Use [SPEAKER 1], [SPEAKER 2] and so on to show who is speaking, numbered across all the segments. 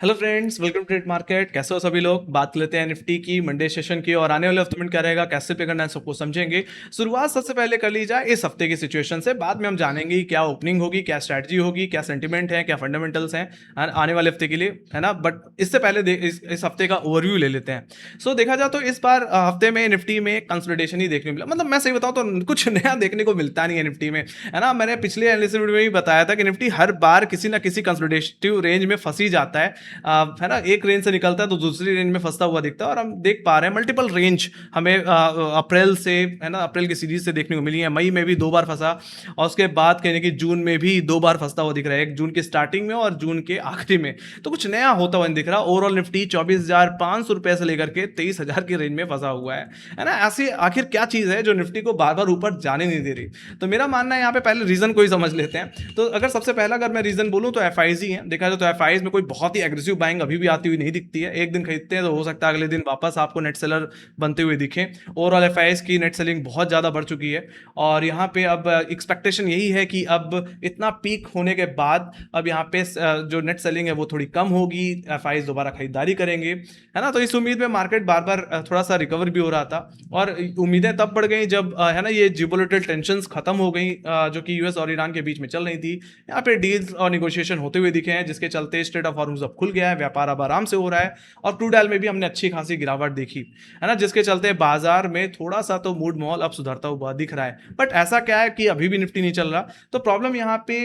[SPEAKER 1] Hello friends, welcome to trade market. कैसे हो सभी लोग। बात लेते हैं निफ्टी की, मंडे सेशन की, और आने वाले हफ्ते में क्या रहेगा, कैसे पे करना है, सबको समझेंगे। शुरुआत सबसे पहले कर ली जाए इस हफ्ते की सिचुएशन से, बाद में हम जानेंगे क्या ओपनिंग होगी, क्या स्ट्रैटेजी होगी, क्या सेंटिमेंट है, क्या फंडामेंटल्स हैं आने वाले हफ्ते के लिए, है ना। बट इससे पहले इस हफ्ते का ओवरव्यू ले लेते हैं। सो देखा जाए तो इस बार हफ्ते में निफ्टी में कंसोलिडेशन ही देखने को मिला। मतलब मैं सही बताऊं तो कुछ नया देखने को मिलता नहीं है निफ्टी में, है ना। मैंने पिछले एनालिसिस वीडियो में भी बताया था कि निफ्टी हर बार किसी ना किसी कंसोलिडेटिव रेंज में फंसी जाता है। है ना, एक रेंज से निकलता है तो दूसरी रेंज में फंसता हुआ दिखता है, और हम देख पा रहे हैं मल्टीपल रेंज हमें अप्रैल से, है ना, अप्रैल की सीरीज से देखने को मिली है। मई में भी 2 बार फंसा, और उसके बाद कहने की जून में भी 2 बार फंसता हुआ दिख रहा है, एक जून की स्टार्टिंग में और जून के आखिरी में। तो कुछ नया होता हुआ नहीं दिख रहा। ओवरऑल निफ्टी 24,500 रुपए से लेकर के 23,000 की रेंज में फंसा हुआ है ना। ऐसी आखिर क्या चीज है जो निफ्टी को बार बार ऊपर जाने नहीं दे रही। तो मेरा मानना है यहाँ पे पहले रीजन को ही समझ लेते हैं। तो अगर सबसे पहला अगर मैं रीजन बोलूं तो एफ ही है। देखा जाए तो एफ में कोई बहुत ही एग्रेसिव बाइंग अभी भी आती हुई नहीं दिखती है। एक दिन खरीदते हैं तो हो सकता है अगले दिन वापस आपको नेट सेलर बनते हुए दिखे। ओवरऑल एफ की नेट सेलिंग बहुत ज़्यादा बढ़ चुकी है, और यहाँ पे अब एक्सपेक्टेशन यही है कि अब इतना पीक होने के बाद अब यहाँ पे जो नेट सेलिंग है वो थोड़ी कम होगी, एफ दोबारा खरीदारी करेंगे, है ना। तो इस उम्मीद में मार्केट बार बार थोड़ा सा रिकवर भी हो रहा था, और उम्मीदें तब बढ़ गई जब है ना ये जियोपॉलिटिकल टेंशंस खत्म हो गई, जो कि यूएस और ईरान के बीच में चल रही थी। यहाँ पे डील्स और निगोशिएशन होते हुए दिखे हैं, जिसके चलते स्ट्रेट ऑफ हॉर्मुज़ अब खुल गया है, व्यापार अब आराम से हो रहा है, और क्रूड ऑयल में भी हमने अच्छी खासी गिरावट देखी, है ना, जिसके चलते बाजार में थोड़ा सा तो मूड माहौल अब सुधरता हुआ दिख रहा है। बट ऐसा क्या है कि अभी भी निफ्टी नहीं चल रहा। तो प्रॉब्लम यहाँ पे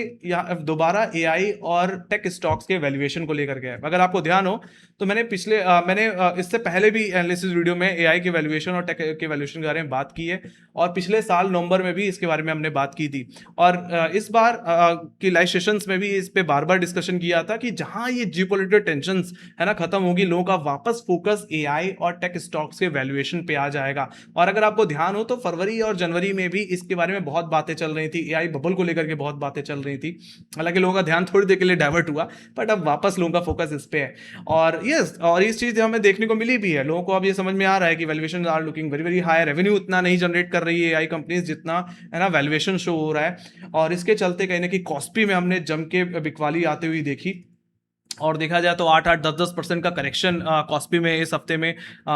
[SPEAKER 1] दोबारा एआई और टेक स्टॉक्स के वैल्यूएशन को लेकर के है। अगर आपको ध्यान हो तो मैंने इससे पहले भी एनालिसिस वीडियो में एआई के वैल्यूएशन और टेक के वैल्यूएशन के बारे में बात की है, और पिछले साल नवंबर में भी इसके बारे में हमने बात की थी। और इस बार की लाइव सेशंस में भी इस पे बार बार डिस्कशन किया था कि जहां ये जियोपॉलिटिकल टेंशंस, है ना, खत्म होगी, लोगों का वापस फोकस एआई और टेक स्टॉक्स के वैल्यूएशन पे आ जाएगा। और अगर आपको ध्यान हो तो फरवरी और जनवरी में भी इसके बारे में बहुत बातें चल रही थी, एआई बबल को लेकर के बहुत बातें चल रही थी। हालांकि लोगों का ध्यान थोड़ी देर के लिए डाइवर्ट हुआ, बट अब वापस लोगों का फोकस इस पे है। और इस चीज हमें देखने को मिली भी है। लोगों को अब ये समझ में आ रहा है कि valuation are looking very very high. Revenue उतना नहीं जनरेट कर रही है एआई कंपनीज जितना, है ना, वैल्यूएशन शो हो रहा है। और इसके चलते कहीं ना कहीं कॉस्पी में हमने जम के बिकवाली आते हुए देखी, और देखा जाए तो 8-8 10-10% का करेक्शन कॉस्पी में इस हफ्ते में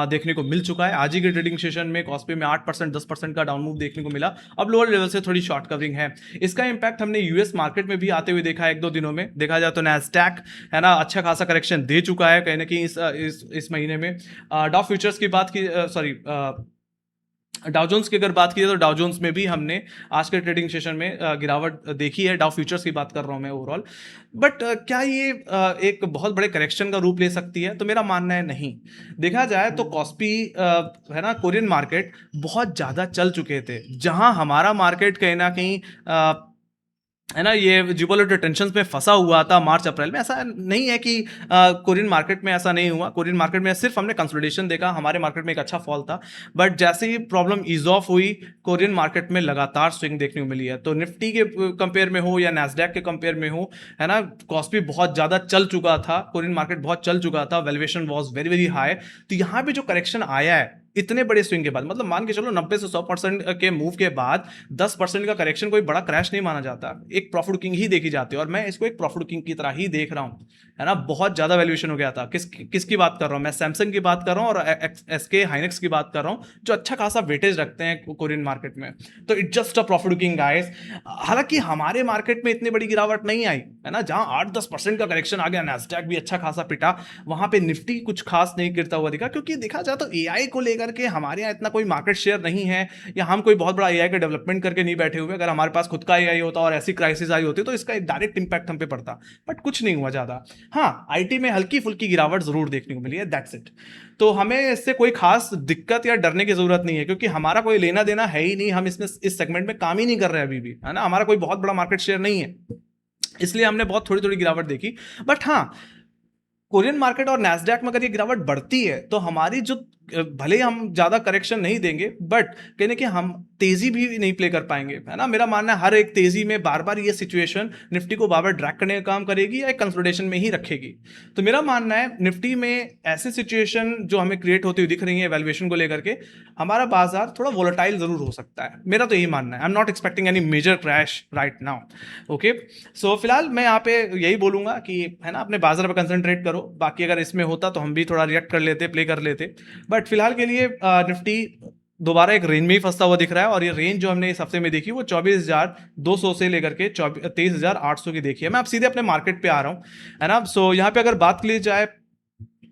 [SPEAKER 1] देखने को मिल चुका है। आज ही के ट्रेडिंग सेशन में कॉस्पी में 8% 10% का डाउन मूव देखने को मिला। अब लोअर लेवल से थोड़ी शॉर्ट कवरिंग है। इसका इंपैक्ट हमने यूएस मार्केट में भी आते हुए देखा है एक दो दिनों में। देखा जाए तो नैस्डैक, है ना, अच्छा खासा करेक्शन दे चुका है कहीं ना कहीं इस महीने में। डाउ फ्यूचर्स की बात की, सॉरी, डाउजोन्स की अगर बात की जाए तो डाउजोन्स में भी हमने आज के ट्रेडिंग सेशन में गिरावट देखी है। डाउ फ्यूचर्स की बात कर रहा हूं मैं ओवरऑल। बट क्या ये एक बहुत बड़े करेक्शन का रूप ले सकती है? तो मेरा मानना है नहीं। देखा जाए तो कॉस्पी, है ना, कोरियन मार्केट बहुत ज़्यादा चल चुके थे, जहां हमारा मार्केट कहीं ना कहीं है ना ये जियोपॉलिटिकल टेंशन में फंसा हुआ था मार्च अप्रैल में। ऐसा नहीं है कि कोरियन मार्केट में ऐसा नहीं हुआ। कोरियन मार्केट में सिर्फ हमने कंसोलिडेशन देखा, हमारे मार्केट में एक अच्छा फॉल था। बट जैसे ही प्रॉब्लम ईज ऑफ हुई, कोरियन मार्केट में लगातार स्विंग देखने को मिली है। तो निफ्टी के कंपेयर में हो या नैस्डैक के कंपेयर में हो, है ना, कॉस्पी बहुत ज़्यादा चल चुका था, कोरियन मार्केट बहुत चल चुका था, valuation was very very high. तो यहाँ पे जो करेक्शन आया है इतने बड़े स्विंग के बाद, मतलब मान के चलो 90 से 100% के मूव के बाद 10% का करेक्शन कोई बड़ा क्रैश नहीं माना जाता, एक प्रॉफिट बुकिंग ही देखी जाती है। और मैं इसको एक प्रॉफिट बुकिंग की तरह ही देख रहा हूं, है ना। बहुत ज्यादा वैल्यूएशन हो गया था। किसकी बात कर रहा हूं मैं? सैमसंग की बात कर रहा हूं और एसके हाइनेक्स की बात कर रहा हूं, जो अच्छा खासा वेटेज रखते हैं कोरियन मार्केट में। तो it just a profit booking guys. हालांकि हमारे मार्केट में इतनी बड़ी गिरावट नहीं आई, है ना। जहां 8-10% का करेक्शन आ गया, नैस्डैक भी अच्छा खासा पिटा, वहां पे निफ्टी कुछ खास नहीं गिरता हुआ दिखा। क्योंकि देखा जाए तो एआई को लेकर के हमारे यहाँ इतना कोई मार्केट शेयर नहीं है, या हम कोई बहुत बड़ा एआई का डेवलपमेंट करके नहीं बैठे हुए। अगर हमारे पास खुद का एआई होता और ऐसी क्राइसिस आई होती तो इसका एक डायरेक्ट इंपैक्ट हम पे पड़ता। बट कुछ नहीं हुआ ज्यादा। हाँ, आईटी में हल्की फुल्की गिरावट जरूर देखने को मिली है, दैट्स इट। तो हमें इससे कोई खास दिक्कत या डरने की जरूरत नहीं है, क्योंकि हमारा कोई लेना देना है ही नहीं। हम इसमें इस सेगमेंट में काम ही नहीं कर रहे अभी भी, है ना। हमारा कोई बहुत बड़ा मार्केट शेयर नहीं है, इसलिए हमने बहुत थोड़ी थोड़ी गिरावट देखी। बट हाँ, कोरियन मार्केट और नैस्डैक में अगर ये गिरावट बढ़ती है तो हमारी जो भले ही हम ज़्यादा करेक्शन नहीं देंगे, बट कहीं ना कहीं हम तेज़ी भी नहीं प्ले कर पाएंगे, है ना। मेरा मानना है हर एक तेज़ी में बार बार ये सिचुएशन निफ्टी को बार बार ड्रैग करने का काम करेगी या एक कंसोलिडेशन में ही रखेगी। तो मेरा मानना है निफ्टी में ऐसी सिचुएशन जो हमें क्रिएट होती हुई दिख रही है वैल्यूएशन को लेकर के, हमारा बाजार थोड़ा वोलेटाइल जरूर हो सकता है। मेरा तो यही मानना है। I am not expecting any major crash right now. Okay, so फिलहाल मैं यहाँ पे यही बोलूंगा कि, है ना, अपने बाजार पर कंसंट्रेट करो। बाकी अगर इसमें होता तो हम भी थोड़ा रिएक्ट कर लेते, प्ले कर लेते, बट फिलहाल के लिए निफ्टी दोबारा एक रेंज में ही फंसता हुआ दिख रहा है। और ये रेंज जो हमने इस हफ्ते में देखी वो 24,200 से लेकर के 23,800 की देखी है। मैं अब सीधे अपने मार्केट पे आ रहा हूँ, है ना। सो यहाँ पे अगर बात की जाए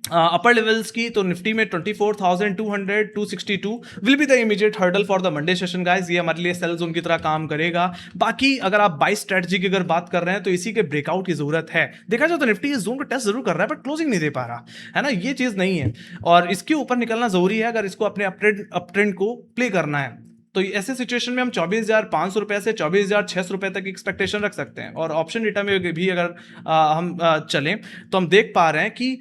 [SPEAKER 1] अपर लेवल्स की, तो निफ्टी में 24,200 262 will be the immediate hurdle for the Monday session guys. ये हमारे लिए सेल जोन की तरह काम करेगा। बाकी अगर आप बाई स्ट्रेटजी की अगर बात कर रहे हैं तो इसी के ब्रेकआउट की जरूरत है। देखा जाए तो निफ्टी इस जोन को टेस्ट जरूर कर रहा है बट क्लोजिंग नहीं दे पा रहा, है ना। ये चीज नहीं है और इसके ऊपर निकलना जरूरी है अगर इसको अपने अपट्रेंड को प्ले करना है। तो ऐसे सिचुएशन में हम 24,500 रुपए से 24,600 रुपए तक एक्सपेक्टेशन रख सकते हैं। और ऑप्शन डेटा में भी अगर हम चलें तो हम देख पा रहे हैं कि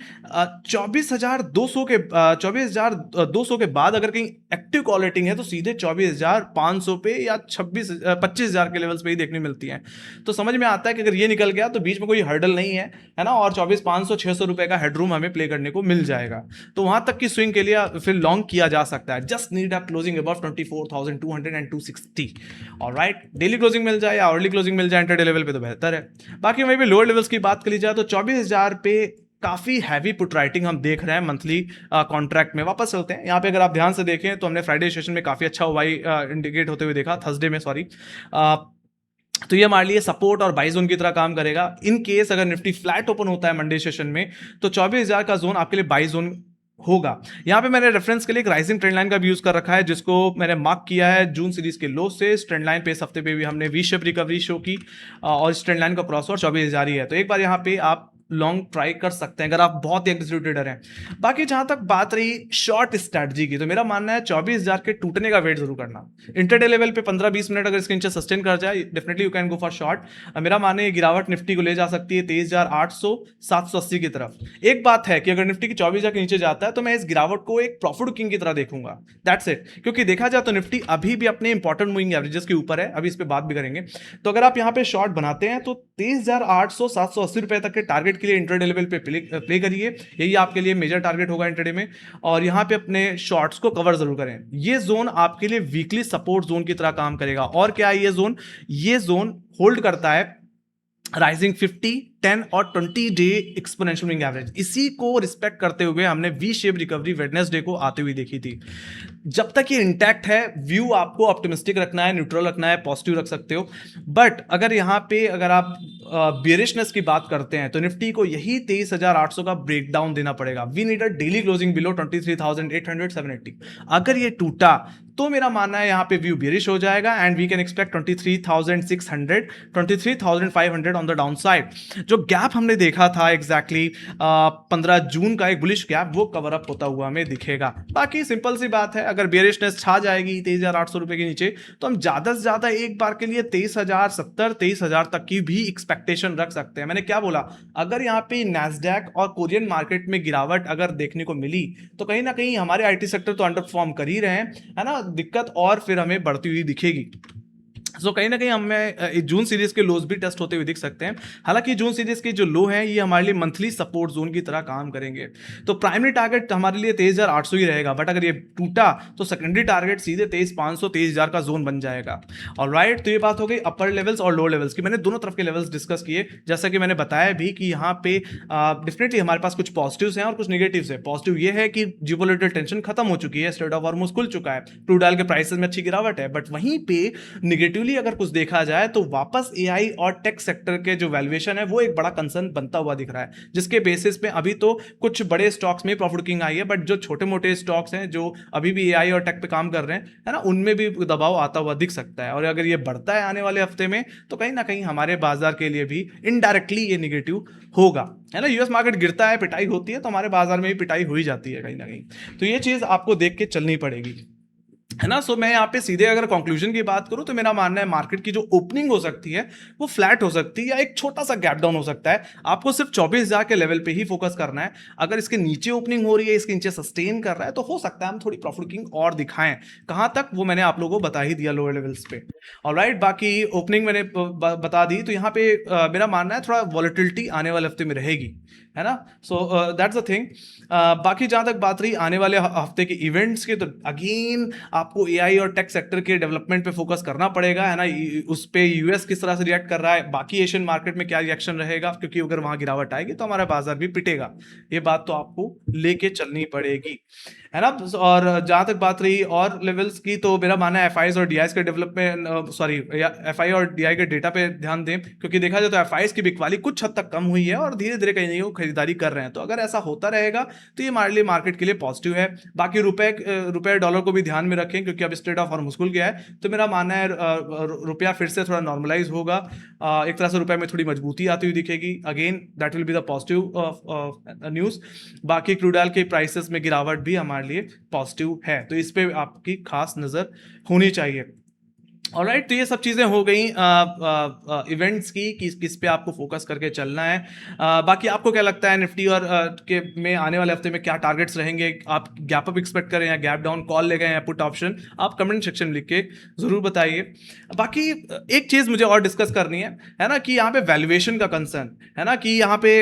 [SPEAKER 1] 24,200 के 24,200 के बाद अगर कहीं एक्टिव कॉल रेटिंग है तो सीधे 24,500 पे या 25,000 के लेवल्स पे ही देखने मिलती है। तो समझ में आता है कि अगर ये निकल गया तो बीच में कोई हर्डल नहीं है ना। और 24,500 600 रुपए का हेडरूम हमें प्ले करने को मिल जाएगा। तो वहां तक की स्विंग के लिए फिर लॉन्ग किया जा सकता है। Just need a closing above 24,200 and 260। Alright, daily closing मिल जाए या अर्ली क्लोजिंग मिल जाए इंटरडे लेवल पे तो बेहतर है। बाकी वहीं पे लोअर लेवल्स की बात करी जाए तो 24,000 पे काफी हैवी पुट राइटिंग हम देख रहे हैं मंथली कॉन्ट्रैक्ट में। वापस चलते हैं यहाँ पे, अगर आप ध्यान से देखें तो हमने फ्राइडे सेशन में काफी अच्छा वाई इंडिकेट होते हुए देखा, थर्सडे में सॉरी। तो ये हमारे लिए सपोर्ट और बाई जोन की तरह काम करेगा। इन केस अगर निफ्टी फ्लैट ओपन होता है मंडे सेशन में तो 24,000 का जोन आपके लिए बाई जोन होगा। यहां पे मैंने रेफरेंस के लिए एक राइजिंग ट्रेंड लाइन का भी यूज कर रखा है जिसको मैंने मार्क किया है जून सीरीज के लो से। इस ट्रेंड लाइन पे इस हफ्ते पे भी हमने वी शेप रिकवरी शो की और इस ट्रेंड लाइन का क्रॉस ओवर 24,000 ही है। तो एक बार यहाँ पे आप लॉन्ग ट्राई कर सकते हैं अगर आप बहुत ही एग्रेसिव ट्रेडर हैं। बाकी जहां तक बात रही शॉर्ट स्ट्रैटेजी की, तो मेरा मानना है 24,000 के टूटने का वेट जरूर करना। इंटरडे लेवल पे 15-20 मिनट अगर इसके नीचे सस्टेन कर जाए definitely you can go for short. मेरा मानना है गिरावट निफ्टी को ले जा सकती है 23,800 780 की तरफ। एक बात है कि अगर निफ्टी की 24,000 के नीचे जाता है तो मैं इस गिरावट को एक प्रॉफिट बुकिंग की तरह देखूंगा, दैट्स इट। क्योंकि देखा जाए तो निफ्टी अभी भी अपने इंपॉर्टेंट मूविंग एवरेजेस के ऊपर है, अभी इस पे बात भी करेंगे। तो अगर आप यहाँ पे शॉर्ट बनाते हैं तो 23,800 780 रुपए तक के टारगेट के लिए इंटरडे लेवल पे प्ले करिए। यही आपके लिए मेजर टारगेट होगा इंटरडे में। और यहां पे अपने शॉर्ट्स को कवर जरूर करें। ये जोन आपके लिए वीकली सपोर्ट जोन की तरह काम करेगा। और क्या है ये जोन होल्ड करता है राइजिंग 50, 10 और 20 डे एक्सपोनेंशियल मूविंग एवरेज। इसी को रिस्पेक्ट करते हुए हमने वी शेप रिकवरी वेडनेसडे को आते हुए देखी थी। जब तक ये इंटैक्ट है व्यू आपको ऑप्टिमिस्टिक रखना है, न्यूट्रल रखना है, पॉजिटिव रख सकते हो। बट अगर यहाँ पे अगर आप बियरिशनेस की बात करते हैं तो निफ्टी को यही 23,800 का ब्रेकडाउन देना पड़ेगा। We need a daily closing below 23,800 780। अगर ये टूटा तो मेरा मानना है यहाँ पे व्यू बियरिश हो जाएगा and we can expect 23,600 23,500 on the down side. जो गैप हमने देखा था एग्जैक्टली 15 जून का एक बुलिश गैप, वो कवर अप होता हुआ हमें दिखेगा। बाकी सिंपल सी बात है, अगर बेयरिशनेस छा जाएगी 23,800 रुपए के नीचे तो हम ज्यादा से ज्यादा एक बार के लिए 23,070 23,000 तक की भी एक्सपेक्टेशन रख सकते हैं। मैंने क्या बोला, अगर यहाँ पे नैस्डैक और कोरियन मार्केट में गिरावट अगर देखने को मिली तो कहीं ना कहीं हमारे आईटी सेक्टर तो अंडर परफॉर्म कर ही रहे हैं, है ना, दिक्कत और फिर हमें बढ़ती हुई दिखेगी। सो कहीं ना कहीं हमें जून सीरीज के लोज भी टेस्ट होते हुए दिख सकते हैं। हालांकि जून सीरीज के जो लो हैं ये हमारे लिए मंथली सपोर्ट जोन की तरह काम करेंगे। तो प्राइमरी टारगेट हमारे लिए 23,800 ही रहेगा, बट अगर ये टूटा तो सेकेंडरी टारगेट सीधे 23,500 23,000 का जोन बन जाएगा। ऑलराइट, तो ये बात हो गई अपर लेवल्स और लोअर लेवल्स की। मैंने दोनों तरफ के लेवल्स डिस्कस किए, जैसा कि मैंने बताया भी कि यहाँ पे डेफिनेटली हमारे पास कुछ पॉजिटिव्स हैं और कुछ नेगेटिव्स हैं। पॉजिटिव ये है कि जियोपॉलिटिकल टेंशन खत्म हो चुकी है, स्ट्रेट ऑफ हॉर्मुज़ खुल चुका है, क्रूड ऑयल के प्राइसेस में अच्छी गिरावट है। बट वहीं पे नेगेटिवली अगर कुछ देखा जाए तो वापस एआई और टेक सेक्टर के जो वैल्यूएशन है वो एक बड़ा कंसर्न बनता हुआ दिख रहा है, जिसके बेसिस पे अभी तो कुछ बड़े स्टॉक्स में प्रॉफिट बुकिंग आई है, बट जो छोटे मोटे स्टॉक्स हैं जो अभी भी एआई और टेक पे काम कर रहे हैं, है ना, उनमें भी दबाव आता हुआ दिख सकता है। और अगर ये बढ़ता है आने वाले हफ्ते में तो कहीं ना कहीं हमारे बाजार के लिए भी इनडायरेक्टली ये निगेटिव होगा, है ना। यूएस मार्केट गिरता है, पिटाई होती है, तो हमारे बाजार में भी पिटाई हो ही जाती है कहीं ना कहीं। तो ये चीज आपको देख के चलनी पड़ेगी। है ना? सो मैं यहाँ पे सीधे अगर कंक्लूजन की बात करूँ तो मेरा मानना है मार्केट की जो ओपनिंग हो सकती है वो फ्लैट हो सकती है या एक छोटा सा गैप डाउन हो सकता है। आपको सिर्फ 24,000 के लेवल पे ही फोकस करना है। अगर इसके नीचे ओपनिंग हो रही है, इसके नीचे सस्टेन कर रहा है, तो हो सकता है हम थोड़ी प्रॉफिट बुकिंग और दिखाएं। कहाँ तक वो मैंने आप लोगों को बता ही दिया लोअर लेवल्स पे। ऑलराइट, बाकी ओपनिंग मैंने बता दी। तो यहाँ पे मेरा मानना है थोड़ा वॉलेटिलिटी आने वाले हफ्ते में रहेगी, है ना? So that's the thing. बाकी जहां तक बात रही आने वाले हफ्ते के इवेंट्स की, तो अगेन आपको एआई और टेक सेक्टर के डेवलपमेंट पे फोकस करना पड़ेगा, है ना? उस पे यूएस किस तरह से रिएक्ट कर रहा है, बाकी एशियन मार्केट में क्या रिएक्शन रहेगा, क्योंकि अगर वहां गिरावट आएगी तो हमारा बाजार भी पिटेगा। ये बात तो आपको लेके चलनी पड़ेगी, है ना? और जहां तक बात रही और लेवल्स की, तो मेरा मानना है एफआईज और डीआईज के डेवलपमेंट, सॉरी, एफआई और डीआई के डेटा पे ध्यान दें, क्योंकि देखा जाए तो एफआईज की बिकवाली कुछ हद तक कम हुई है और धीरे धीरे कहीं ना कहीं खरीदारी कर रहे हैं। तो अगर ऐसा होता रहेगा तो ये हमारे लिए मार्केट के लिए पॉजिटिव है। बाकी रुपए डॉलर को भी ध्यान में रखें, क्योंकि अब स्ट्रेट ऑफ हॉर्मुज़ खुल गया है। तो मेरा मानना है रुपया फिर से थोड़ा नॉर्मलाइज होगा। एक तरह से रुपए में थोड़ी मजबूती आती हुई दिखेगी। Again that will be the positive news. बाकी क्रूड ऑयल के प्राइसेस में गिरावट भी हमारे लिए पॉजिटिव है, तो इस पे आपकी खास नजर होनी चाहिए। ऑलराइट, तो ये सब चीज़ें हो गई इवेंट्स की, किस पे आपको फोकस करके चलना है। बाकी आपको क्या लगता है निफ्टी और के में आने वाले हफ्ते में क्या टारगेट्स रहेंगे? आप गैप अप एक्सपेक्ट करें या गैप डाउन कॉल ले गए या पुट ऑप्शन? आप कमेंट सेक्शन में लिख के ज़रूर बताइए। बाकी एक चीज़ मुझे और डिस्कस करनी है ना, कि यहाँ पे वैल्यूएशन का कंसर्न है ना, कि यहाँ पे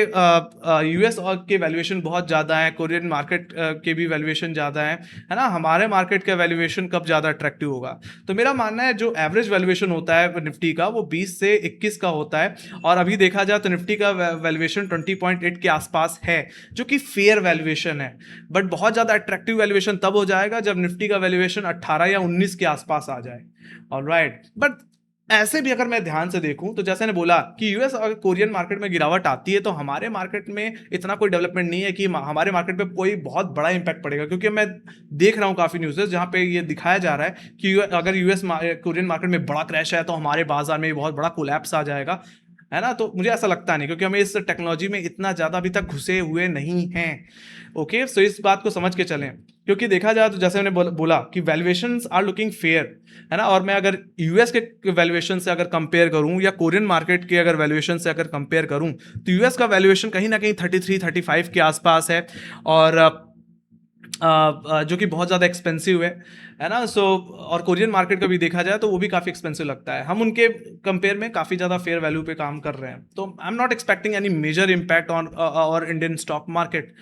[SPEAKER 1] यूएस और के वैल्यूएशन बहुत ज़्यादा है, कोरियन मार्केट के भी वैल्यूएशन ज़्यादा है ना? हमारे मार्केट का वैल्यूएशन कब ज़्यादा अट्रैक्टिव होगा? तो मेरा मानना है जो एवरेज वैल्यूएशन होता है निफ्टी का वो 20 से 21 का होता है, और अभी देखा जाए तो निफ्टी का वैल्यूएशन 20.8 के आसपास है, जो कि फेयर वैल्यूएशन है। बट बहुत ज्यादा अट्रैक्टिव वैल्यूएशन तब हो जाएगा जब निफ्टी का वैल्यूएशन 18 या 19 के आसपास आ जाए। ऑलराइट, बट ऐसे भी अगर मैं ध्यान से देखूं तो जैसे ने बोला कि यूएस और कोरियन मार्केट में गिरावट आती है तो हमारे मार्केट में इतना कोई डेवलपमेंट नहीं है कि हमारे मार्केट पे कोई बहुत बड़ा इंपैक्ट पड़ेगा, क्योंकि मैं देख रहा हूं काफी न्यूज़ेस जहां पे ये दिखाया जा रहा है कि अगर यूएस कोरियन मार्केट में बड़ा क्रैश है तो हमारे बाजार में बहुत बड़ा कोलैप्स आ जाएगा, है ना? तो मुझे ऐसा लगता नहीं, क्योंकि हमें इस टेक्नोलॉजी में इतना ज़्यादा अभी तक घुसे हुए नहीं हैं। ओके, सो इस बात को समझ के चलें, क्योंकि देखा जाए तो जैसे मैंने बोला कि वैल्यूएशंस आर लुकिंग फेयर, है ना? और मैं अगर यूएस के वैल्यूएशन से अगर कंपेयर करूं या कोरियन मार्केट के अगर वैल्यूएशन से अगर कंपेयर करूं, तो यूएस का वैल्यूएशन कहीं ना कहीं 33-35 के आसपास है, और जो कि बहुत ज़्यादा एक्सपेंसिव है ना? सो और कोरियन मार्केट का भी देखा जाए तो वो भी काफ़ी एक्सपेंसिव लगता है। हम उनके कंपेयर में काफ़ी ज़्यादा फेयर वैल्यू पे काम कर रहे हैं, तो I am not expecting any major impact on our Indian stock market.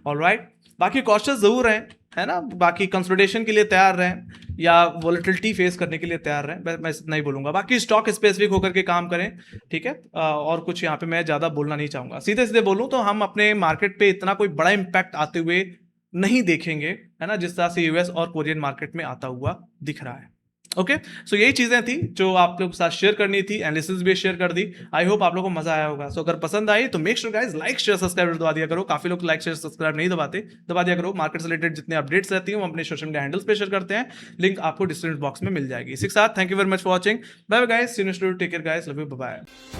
[SPEAKER 1] Alright, बाकी कॉशियस जरूर हैं, है ना? बाकी कंसोलिडेशन के लिए तैयार रहें या वॉलेटिलिटी फेस करने के लिए तैयार रहें, मैं इतना ही बोलूंगा। बाकी स्टॉक स्पेसिफिक होकर के काम करें, ठीक है? और कुछ यहाँ पे मैं ज़्यादा बोलना नहीं चाहूँगा। सीधे सीधे बोलूँ तो हम अपने मार्केट पे इतना कोई बड़ा इम्पैक्ट आते हुए नहीं देखेंगे, है ना, जिस तरह से यूएस और कोरियन मार्केट में आता हुआ दिख रहा है। ओके, सो यही चीजें थी जो आप लोग के साथ शेयर करनी थी, एनालिसिस भी शेयर कर दी। आई होप आप लोगों को मजा आया होगा। सो अगर पसंद आई तो make sure guys like share subscribe दबा दिया करो। काफी लोग लाइक शेयर सब्सक्राइब नहीं दबाते, दबा दिया करो। मार्केट से रिलेटेड जितने अपडेट्स रहती हैं वो अपने सोशल मीडिया हैंडल्स पे शेयर करते हैं, लिंक आपको डिस्क्रिप्शन बॉक्स में मिल जाएगी। इसी के साथ thank you very much for watching. Bye bye guys, see you next video, take care guys, love you, bye bye.